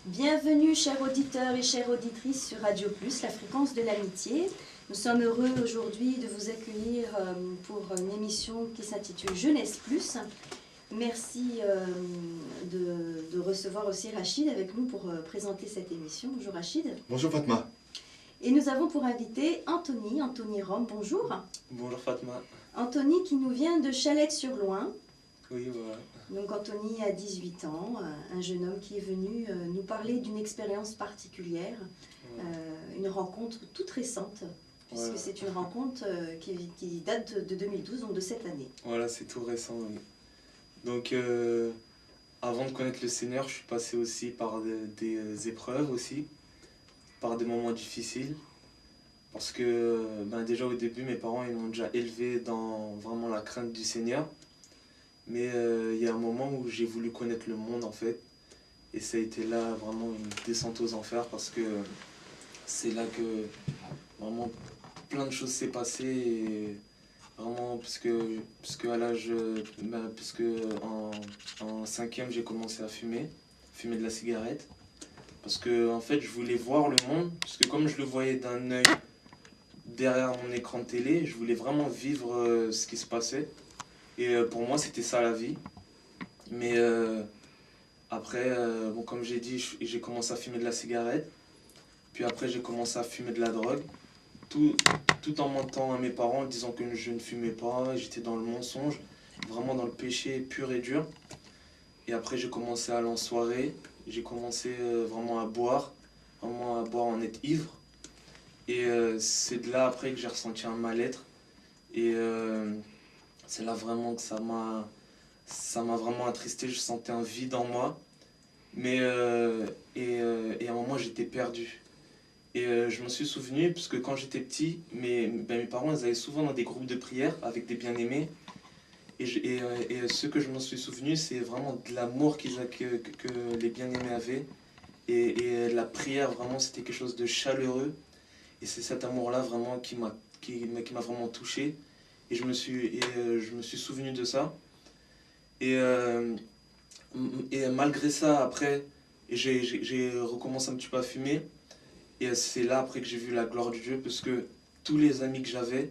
Bienvenue chers auditeurs et chères auditrices sur Radio Plus, la fréquence de l'amitié. Nous sommes heureux aujourd'hui de vous accueillir pour une émission qui s'intitule Jeunesse Plus. Merci de recevoir aussi Rachid avec nous pour présenter cette émission. Bonjour Rachid. Bonjour Fatma. Et nous avons pour invité Anthony Rome. Bonjour. Bonjour Fatma. Anthony qui nous vient de Chalette-sur-Loing. Oui, voilà. Donc Anthony a 18 ans, un jeune homme qui est venu nous parler d'une expérience particulière, une rencontre toute récente, puisque Voilà. c'est une rencontre qui date de 2012, donc de cette année. Voilà, c'est tout récent. Oui. Donc, avant de connaître le Seigneur, je suis passé aussi par des épreuves aussi, par des moments difficiles. Parce que déjà au début, mes parents ils m'ont déjà élevé dans vraiment la crainte du Seigneur. Mais il y a un moment où j'ai voulu connaître le monde en fait. Et ça a été là vraiment une descente aux enfers parce que c'est là que vraiment plein de choses s'est passé. Et vraiment, puisque à l'âge. Puisque en cinquième, j'ai commencé à fumer de la cigarette. Parce que en fait, je voulais voir le monde. Parce que comme je le voyais d'un œil derrière mon écran de télé, je voulais vraiment vivre ce qui se passait. Et pour moi, c'était ça la vie. Mais après, comme j'ai dit, j'ai commencé à fumer de la cigarette. Puis après, j'ai commencé à fumer de la drogue. Tout en mentant à mes parents, en disant que je ne fumais pas. J'étais dans le mensonge, vraiment dans le péché pur et dur. Et après, j'ai commencé à aller en soirée. J'ai commencé vraiment à boire en être ivre. Et c'est de là après que j'ai ressenti un mal-être. Et c'est là vraiment que ça m'a vraiment attristé. Je sentais un vide en moi. Mais et à un moment j'étais perdu. Et je me suis souvenu, parce que quand j'étais petit, mes parents ils allaient souvent dans des groupes de prière avec des bien-aimés. Et ce que je me suis souvenu, c'est vraiment de l'amour que les bien-aimés avaient. Et la prière, vraiment, c'était quelque chose de chaleureux. Et c'est cet amour-là vraiment qui m'a vraiment touché. Et je me suis souvenu de ça. Et malgré ça, après, j'ai recommencé un petit peu à fumer. Et c'est là, après, que j'ai vu la gloire de Dieu. Parce que tous les amis que j'avais,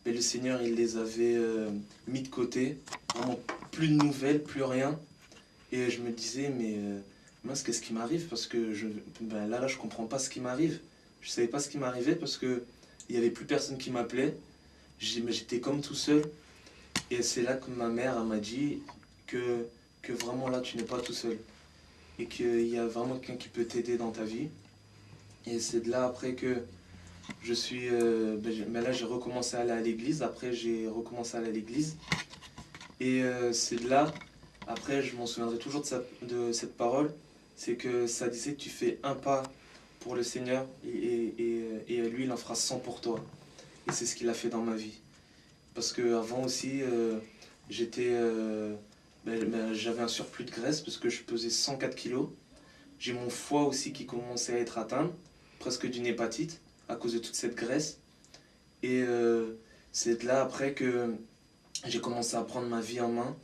le Seigneur, il les avait mis de côté. Vraiment, plus de nouvelles, plus rien. Et je me disais, mais mince, qu'est-ce qui m'arrive? Parce que là, je comprends pas ce qui m'arrive. Je savais pas ce qui m'arrivait parce que il y avait plus personne qui m'appelait. J'étais comme tout seul. Et c'est là que ma mère elle m'a dit que vraiment là, tu n'es pas tout seul. Et qu'il y a vraiment quelqu'un qui peut t'aider dans ta vie. Et c'est de là après que je suis... là, j'ai recommencé à aller à l'église. Après, j'ai recommencé à aller à l'église. Et c'est de là, après, je m'en souviendrai toujours de cette parole. C'est que ça disait que tu fais un pas pour le Seigneur et lui, il en fera 100 pour toi. Et c'est ce qu'il a fait dans ma vie. Parce qu'avant aussi, j'avais un surplus de graisse parce que je pesais 104 kilos. J'ai mon foie aussi qui commençait à être atteint, presque d'une hépatite, à cause de toute cette graisse. Et c'est de là après que j'ai commencé à prendre ma vie en main.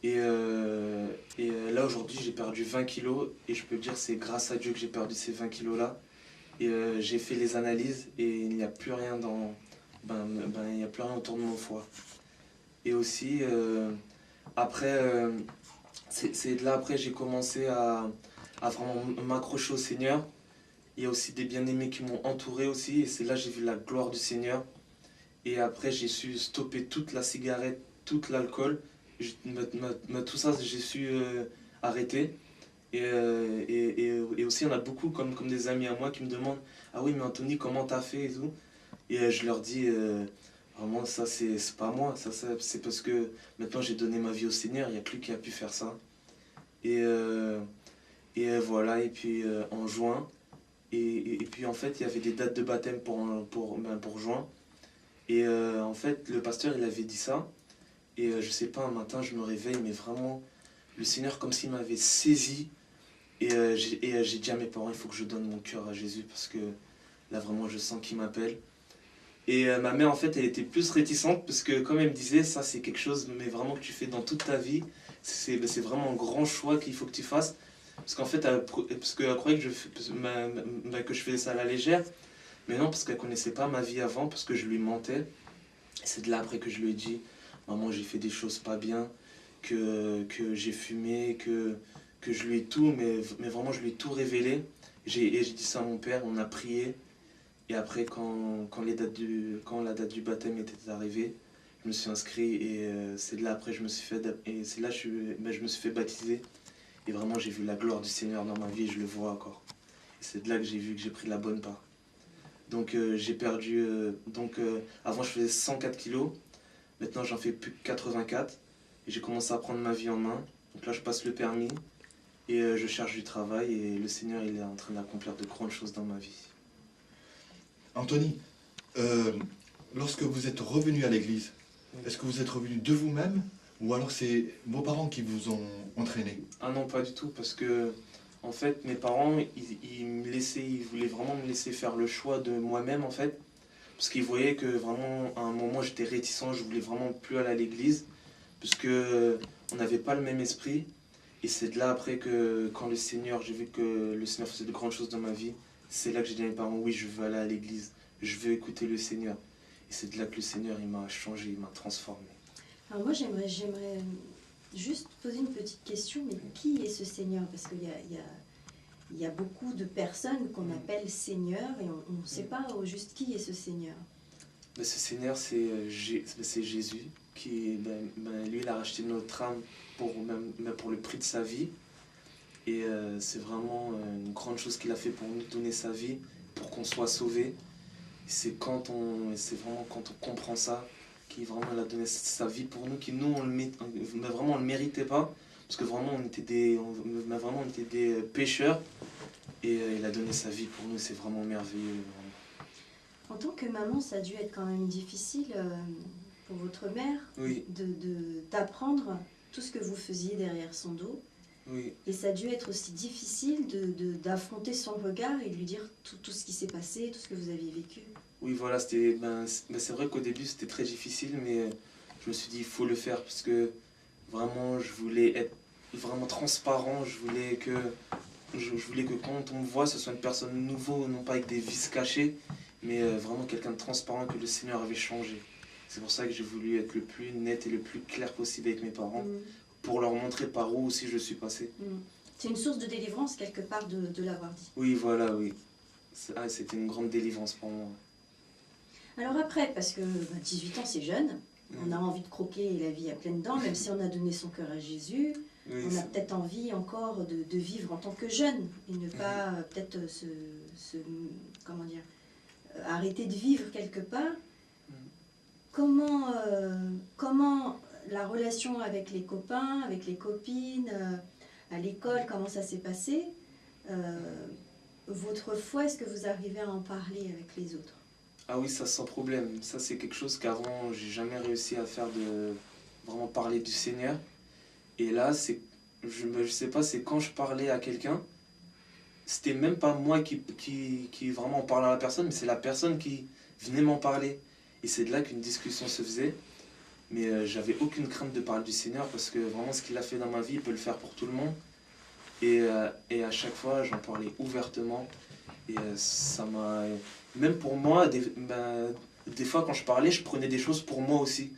Et là aujourd'hui j'ai perdu 20 kilos et je peux dire c'est grâce à Dieu que j'ai perdu ces 20 kilos là. Et j'ai fait les analyses et il n'y a plus rien il n'y a plus rien autour de mon foie. Et aussi après c'est de là après j'ai commencé à vraiment m'accrocher au Seigneur. Il y a aussi des bien-aimés qui m'ont entouré aussi et c'est là que j'ai vu la gloire du Seigneur. Et après j'ai su stopper toute la cigarette, tout l'alcool. Tout ça j'ai su arrêter. Et aussi il y en a beaucoup comme des amis à moi qui me demandent ah oui mais Anthony comment t'as fait et tout. Et je leur dis vraiment ça c'est pas moi, ça c'est parce que maintenant j'ai donné ma vie au Seigneur, il n'y a que lui qui a pu faire ça. Et voilà, et puis en juin, et puis en fait il y avait des dates de baptême pour juin. Et en fait le pasteur il avait dit ça. Et je sais pas, un matin je me réveille, mais vraiment le Seigneur comme s'il m'avait saisi. Et j'ai dit à mes parents, il faut que je donne mon cœur à Jésus parce que là vraiment je sens qu'il m'appelle. Et ma mère en fait elle était plus réticente parce que comme elle me disait, ça c'est quelque chose mais vraiment que tu fais dans toute ta vie. C'est vraiment un grand choix qu'il faut que tu fasses. Parce qu'en fait, parce qu'elle croyait que que je faisais ça à la légère. Mais non, parce qu'elle connaissait pas ma vie avant, parce que je lui mentais. C'est de là après que je lui ai dit, maman, j'ai fait des choses pas bien, que j'ai fumé, que je lui ai tout, mais vraiment je lui ai tout révélé. Et j'ai dit ça à mon père, on a prié. Et après, quand la date du baptême était arrivée, je me suis inscrit et c'est de là après je me suis fait je me suis fait baptiser. Et vraiment j'ai vu la gloire du Seigneur dans ma vie et je le vois encore. Et c'est de là que j'ai vu que j'ai pris la bonne part. Donc j'ai perdu, avant je faisais 104 kilos, maintenant j'en fais plus que 84. Et j'ai commencé à prendre ma vie en main. Donc là je passe le permis et je cherche du travail et le Seigneur il est en train d'accomplir de grandes choses dans ma vie. Anthony, lorsque vous êtes revenu à l'église, est-ce que vous êtes revenu de vous-même ou alors c'est vos parents qui vous ont entraîné? Ah non, pas du tout, parce que en fait mes parents ils voulaient vraiment me laisser faire le choix de moi-même en fait, parce qu'ils voyaient que vraiment à un moment j'étais réticent, je voulais vraiment plus aller à l'église, parce que on n'avait pas le même esprit. Et c'est de là après que quand j'ai vu que le Seigneur faisait de grandes choses dans ma vie, c'est là que j'ai dit à mes parents, oui, je veux aller à l'église, je veux écouter le Seigneur. Et c'est de là que le Seigneur, il m'a changé, il m'a transformé. Alors moi, j'aimerais juste poser une petite question, mais qui est ce Seigneur? Parce qu'il y a beaucoup de personnes qu'on appelle Seigneur et on ne sait pas au juste qui est ce Seigneur. Ce Seigneur, c'est Jésus, qui, lui, il a racheté notre âme même pour le prix de sa vie. Et c'est vraiment une grande chose qu'il a fait pour nous, donner sa vie, pour qu'on soit sauvés. C'est vraiment quand on comprend ça, qu'il vraiment il a donné sa vie pour nous, qui nous, vraiment on le méritait pas, parce que vraiment on était des pécheurs, et il a donné sa vie pour nous, c'est vraiment merveilleux. Vraiment. En tant que maman, ça a dû être quand même difficile pour votre mère oui. d'apprendre tout ce que vous faisiez derrière son dos. Oui. Et ça a dû être aussi difficile d'affronter son regard et de lui dire tout ce qui s'est passé, tout ce que vous aviez vécu. Oui, voilà, c'est vrai qu'au début c'était très difficile, mais je me suis dit il faut le faire, parce que vraiment je voulais être vraiment transparent, je voulais que quand on me voit, ce soit une personne nouvelle, non pas avec des vices cachés, mais vraiment quelqu'un de transparent que le Seigneur avait changé. C'est pour ça que j'ai voulu être le plus net et le plus clair possible avec mes parents, pour leur montrer par où aussi je suis passé. C'est une source de délivrance quelque part de l'avoir dit. Oui, voilà, oui. C'était une grande délivrance pour moi. Alors après, parce que 18 ans c'est jeune, on a envie de croquer la vie à pleines dents, même si on a donné son cœur à Jésus, oui, on a peut-être envie encore de vivre en tant que jeune et ne pas peut-être comment dire, arrêter de vivre quelque part. Comment la relation avec les copains, avec les copines, à l'école, comment ça s'est passé? Votre foi, est-ce que vous arrivez à en parler avec les autres? Ah oui, ça sans problème. Ça c'est quelque chose qu'avant j'ai jamais réussi à faire, de vraiment parler du Seigneur. Et là, je sais pas, c'est quand je parlais à quelqu'un, c'était même pas moi qui vraiment parlait à la personne, mais c'est la personne qui venait m'en parler. Et c'est de là qu'une discussion se faisait. Mais j'avais aucune crainte de parler du Seigneur, parce que vraiment ce qu'il a fait dans ma vie, il peut le faire pour tout le monde. Et à chaque fois, j'en parlais ouvertement. Et ça m'a... Même pour moi, des fois quand je parlais, je prenais des choses pour moi aussi.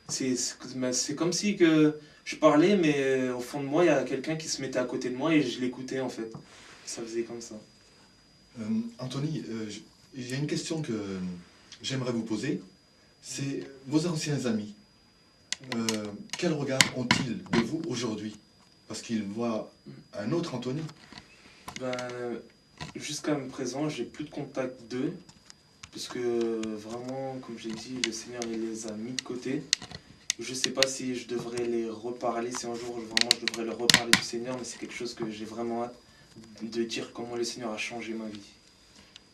C'est comme si que je parlais, mais au fond de moi, il y a quelqu'un qui se mettait à côté de moi et je l'écoutais en fait. Ça faisait comme ça. Anthony, il y a une question que j'aimerais vous poser. C'est vos anciens amis. Quel regard ont-ils de vous aujourd'hui? Parce qu'ils voient un autre Anthony. Jusqu'à présent, j'ai plus de contact d'eux, parce que vraiment, comme j'ai dit, le Seigneur il les a mis de côté. Je sais pas si je devrais les reparler, si un jour vraiment je devrais leur reparler du Seigneur, mais c'est quelque chose que j'ai vraiment hâte de dire, comment le Seigneur a changé ma vie.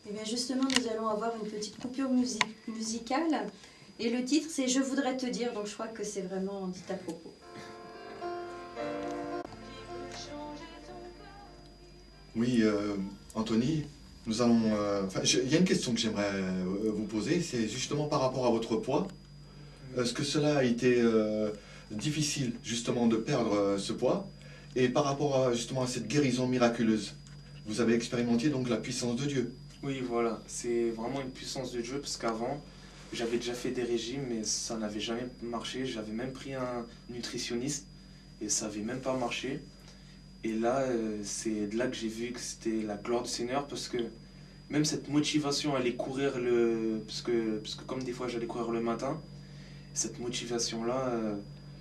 Et bien justement, nous allons avoir une petite coupure musicale, et le titre c'est « Je voudrais te dire », donc je crois que c'est vraiment dit à propos. Oui, Anthony, nous allons... il y a une question que j'aimerais vous poser, c'est justement par rapport à votre poids. Est-ce que cela a été difficile justement de perdre ce poids? Et par rapport à, justement à cette guérison miraculeuse, vous avez expérimenté donc la puissance de Dieu. Oui, voilà, c'est vraiment une puissance de Dieu parce qu'avant, j'avais déjà fait des régimes, mais ça n'avait jamais marché. J'avais même pris un nutritionniste et ça n'avait même pas marché. Et là, c'est de là que j'ai vu que c'était la gloire du Seigneur parce que même cette motivation à aller courir parce que comme des fois j'allais courir le matin, cette motivation-là,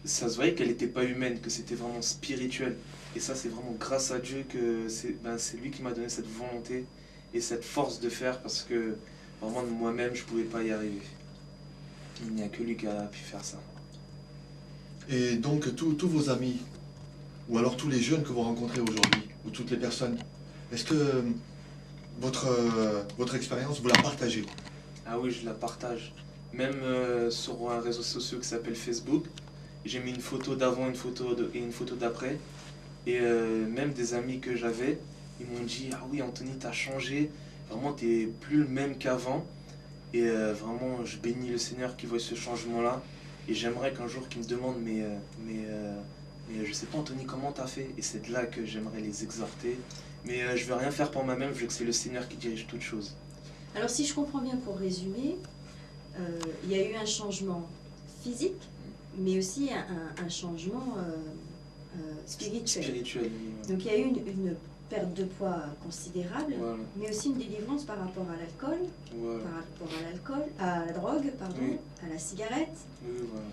ça se voyait qu'elle n'était pas humaine, que c'était vraiment spirituel. Et ça, c'est vraiment grâce à Dieu que c'est lui qui m'a donné cette volonté et cette force de faire parce que vraiment de moi-même, je ne pouvais pas y arriver. Il n'y a que lui qui a pu faire ça. Et donc tous vos amis, ou alors tous les jeunes que vous rencontrez aujourd'hui, ou toutes les personnes, est-ce que votre expérience, vous la partagez? Ah oui, je la partage. Même sur un réseau social qui s'appelle Facebook, j'ai mis une photo d'avant, et une photo d'après. Et même des amis que j'avais, ils m'ont dit: ah oui, Anthony, t'as changé. Vraiment, t'es plus le même qu'avant. Et vraiment, je bénis le Seigneur qui voit ce changement-là. Et j'aimerais qu'un jour qu'ils me demandent: mais je sais pas, Anthony, comment t'as fait? Et c'est de là que j'aimerais les exhorter. Mais je veux rien faire pour moi-même, je veux que c'est le Seigneur qui dirige toutes choses. Alors si je comprends bien, pour résumer, il y a eu un changement physique, mais aussi un changement spirituel. Spirituel. Donc il y a eu une perte de poids considérable, Voilà. mais aussi une délivrance par rapport à l'alcool, Voilà. par rapport à l'alcool, à la drogue, pardon, Oui. à la cigarette, Oui, voilà.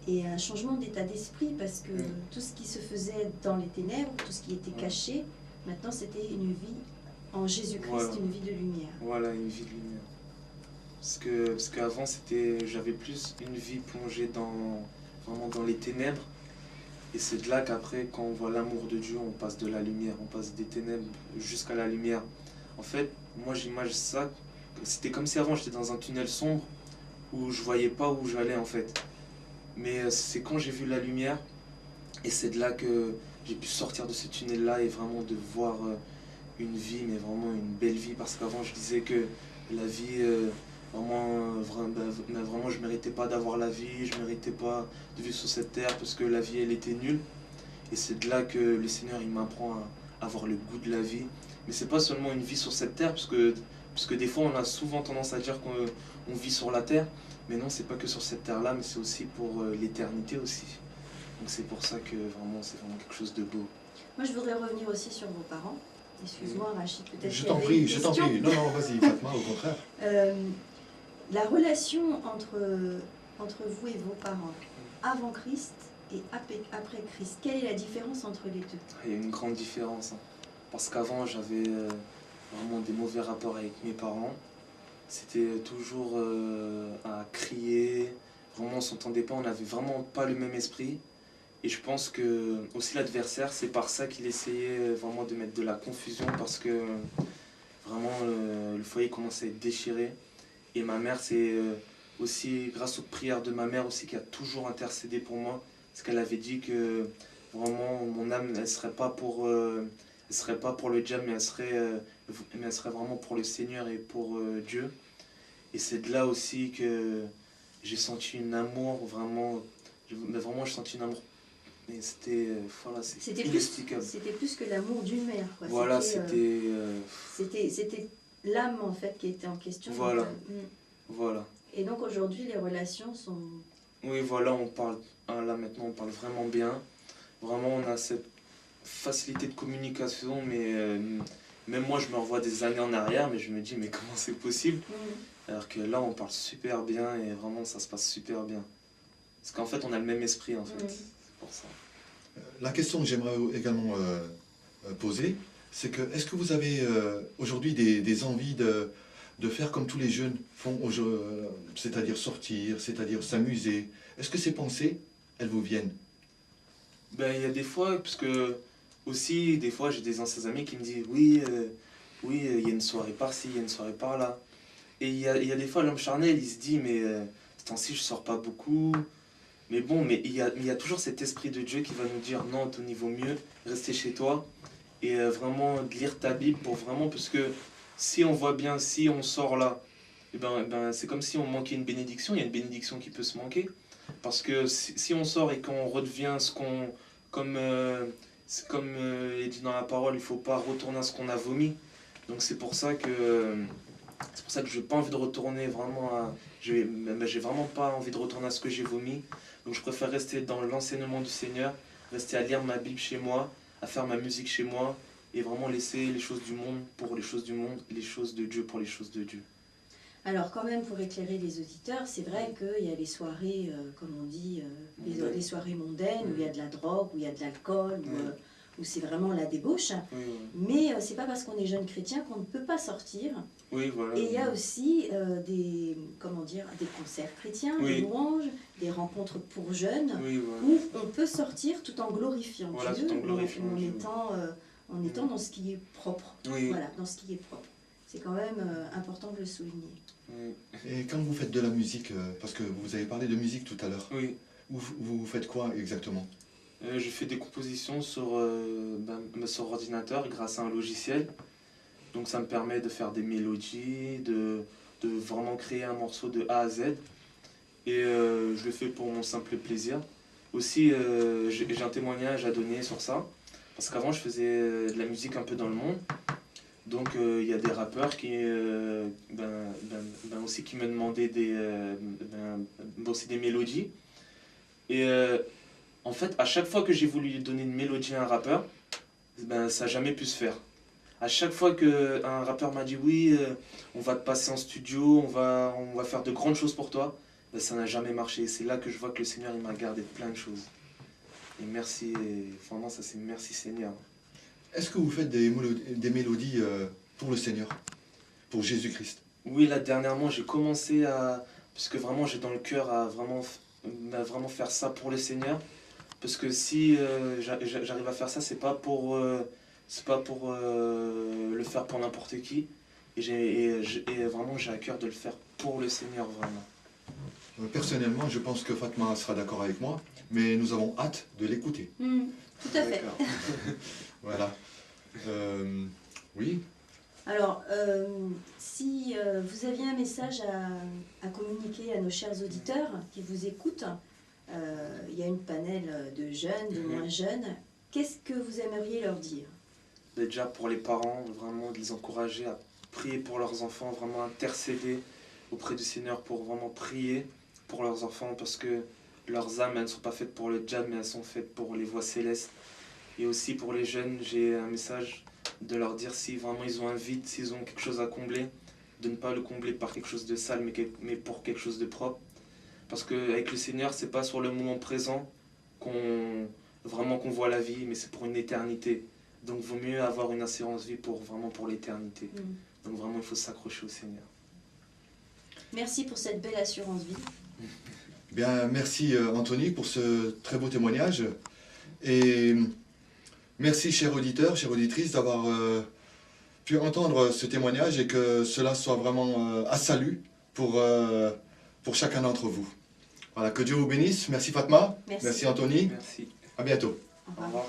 et un changement d'état d'esprit, parce que Oui. tout ce qui se faisait dans les ténèbres, tout ce qui était caché, maintenant c'était une vie en Jésus-Christ, Voilà. une vie de lumière. Voilà, une vie de lumière. Parce qu'avant, j'avais plus une vie plongée vraiment dans les ténèbres. Et c'est de là qu'après, quand on voit l'amour de Dieu, on passe de la lumière, on passe des ténèbres jusqu'à la lumière. En fait, moi j'imagine ça, c'était comme si avant j'étais dans un tunnel sombre où je voyais pas où j'allais en fait. Mais c'est quand j'ai vu la lumière, et c'est de là que j'ai pu sortir de ce tunnel-là et vraiment de voir une vie, mais vraiment une belle vie. Parce qu'avant je disais que la vie, vraiment je méritais pas d'avoir la vie, je méritais pas de vivre sur cette terre parce que la vie elle était nulle. Et c'est de là que le Seigneur il m'apprend à avoir le goût de la vie. Mais c'est pas seulement une vie sur cette terre, parce que des fois on a souvent tendance à dire qu'on vit sur la terre, mais non, c'est pas que sur cette terre là, mais c'est aussi pour l'éternité aussi. Donc c'est pour ça que vraiment c'est vraiment quelque chose de beau. Moi je voudrais revenir aussi sur vos parents. Excuse-moi Rachid, peut-être Je qu'il y t'en avait prie, une je t'en question. prie. Non, vas-y, Fatma, au contraire. La relation entre vous et vos parents, avant Christ et après Christ, quelle est la différence entre les deux? Il y a une grande différence, hein. Parce qu'avant j'avais vraiment des mauvais rapports avec mes parents. C'était toujours à crier, vraiment on s'entendait pas, on n'avait vraiment pas le même esprit. Et je pense que aussi l'adversaire, c'est par ça qu'il essayait vraiment de mettre de la confusion, parce que vraiment le foyer commençait à être déchiré. Et ma mère, c'est aussi grâce aux prières de ma mère aussi qui a toujours intercédé pour moi, parce qu'elle avait dit que vraiment mon âme, elle serait pas pour le diable, mais elle serait vraiment pour le Seigneur et pour Dieu. Et c'est de là aussi que j'ai senti un amour vraiment je sentis un amour, mais voilà, C'était inexplicable. plus que l'amour d'une mère, quoi. Voilà, C'était l'âme en fait qui était en question. Voilà. Donc, Voilà. et donc aujourd'hui les relations sont... Oui, voilà, là maintenant on parle vraiment bien. Vraiment on a cette facilité de communication, mais même moi je me revois des années en arrière, mais je me dis mais comment c'est possible? Alors que là on parle super bien et vraiment ça se passe super bien. Parce qu'en fait on a le même esprit en fait, c'est pour ça. La question que j'aimerais également poser, c'est que est-ce que vous avez aujourd'hui des envies de faire comme tous les jeunes font, c'est-à-dire sortir, c'est-à-dire s'amuser? Est-ce que ces pensées, elles vous viennent? Ben il y a des fois, parce que aussi des fois j'ai des anciens amis qui me disent oui, il y a une soirée par-ci, il y a une soirée par-là. Et il y a des fois l'homme charnel il se dit mais ce temps-ci je sors pas beaucoup. Mais bon, mais il y a toujours cet esprit de Dieu qui va nous dire non, Anthony, vaut mieux rester chez toi et vraiment lire ta Bible pour vraiment, parce que si on voit bien, si on sort là, c'est comme si on manquait une bénédiction. Il y a une bénédiction qui peut se manquer, parce que si on sort et qu'on redevient c'est comme il est dit dans la parole, il ne faut pas retourner à ce qu'on a vomi. Donc c'est pour ça que je n'ai pas envie de retourner vraiment à... J'ai vraiment pas envie de retourner à ce que j'ai vomi. Donc je préfère rester dans l'enseignement du Seigneur, rester à lire ma Bible chez moi, à faire ma musique chez moi, et vraiment laisser les choses du monde pour les choses du monde, les choses de Dieu pour les choses de Dieu. Alors quand même, pour éclairer les auditeurs, c'est vrai qu'il y a les soirées, comme on dit, les soirées mondaines, où il y a de la drogue, où il y a de l'alcool, où c'est vraiment la débauche. Mais c'est pas parce qu'on est jeune chrétien qu'on ne peut pas sortir. Voilà. Et il y a aussi des concerts chrétiens, des louanges, des rencontres pour jeunes, où on peut sortir tout en glorifiant Dieu, en étant dans ce qui est propre. Voilà, dans ce qui est propre. C'est quand même important de le souligner. Et quand vous faites de la musique, parce que vous avez parlé de musique tout à l'heure, vous faites quoi exactement? Je fais des compositions sur ordinateur grâce à un logiciel. Donc ça me permet de faire des mélodies, de vraiment créer un morceau de A à Z. Et je le fais pour mon simple plaisir. Aussi, j'ai un témoignage à donner sur ça. Parce qu'avant, je faisais de la musique un peu dans le monde. Donc il y a des rappeurs qui aussi qui me demandaient aussi des mélodies. Et en fait, à chaque fois que j'ai voulu donner une mélodie à un rappeur, ça n'a jamais pu se faire. À chaque fois qu'un rappeur m'a dit oui, on va te passer en studio, on va faire de grandes choses pour toi, ça n'a jamais marché. C'est là que je vois que le Seigneur il m'a gardé de plein de choses. Et merci, et vraiment ça c'est merci Seigneur. Est-ce que vous faites des mélodies pour le Seigneur, pour Jésus-Christ? Oui, là dernièrement j'ai commencé à... Parce que vraiment j'ai dans le cœur à vraiment faire ça pour le Seigneur. Parce que si j'arrive à faire ça, c'est pas pour le faire pour n'importe qui. Et vraiment j'ai à cœur de le faire pour le Seigneur, vraiment. Personnellement, je pense que Fatma sera d'accord avec moi, mais nous avons hâte de l'écouter. Tout à fait. Voilà. Oui. Alors, si vous aviez un message à communiquer à nos chers auditeurs qui vous écoutent, il y a une panel de jeunes, de moins jeunes, qu'est-ce que vous aimeriez leur dire? Déjà pour les parents, vraiment de les encourager à prier pour leurs enfants, vraiment intercéder auprès du Seigneur pour vraiment prier pour leurs enfants, parce que leurs âmes, elles ne sont pas faites pour le diable, mais elles sont faites pour les voies célestes. Et aussi pour les jeunes, j'ai un message de leur dire si vraiment ils ont un vide, s'ils ont quelque chose à combler, de ne pas le combler par quelque chose de sale, mais pour quelque chose de propre. Parce qu'avec le Seigneur, c'est pas sur le moment présent qu'on voit la vie, mais c'est pour une éternité. Donc il vaut mieux avoir une assurance vie pour l'éternité. Donc vraiment, il faut s'accrocher au Seigneur. Merci pour cette belle assurance vie. Bien, merci Anthony pour ce très beau témoignage. Et merci chers auditeurs, chères auditrices d'avoir pu entendre ce témoignage et que cela soit vraiment à salut pour chacun d'entre vous. Voilà, que Dieu vous bénisse. Merci Fatma. Merci Anthony. Merci. À bientôt. Au revoir.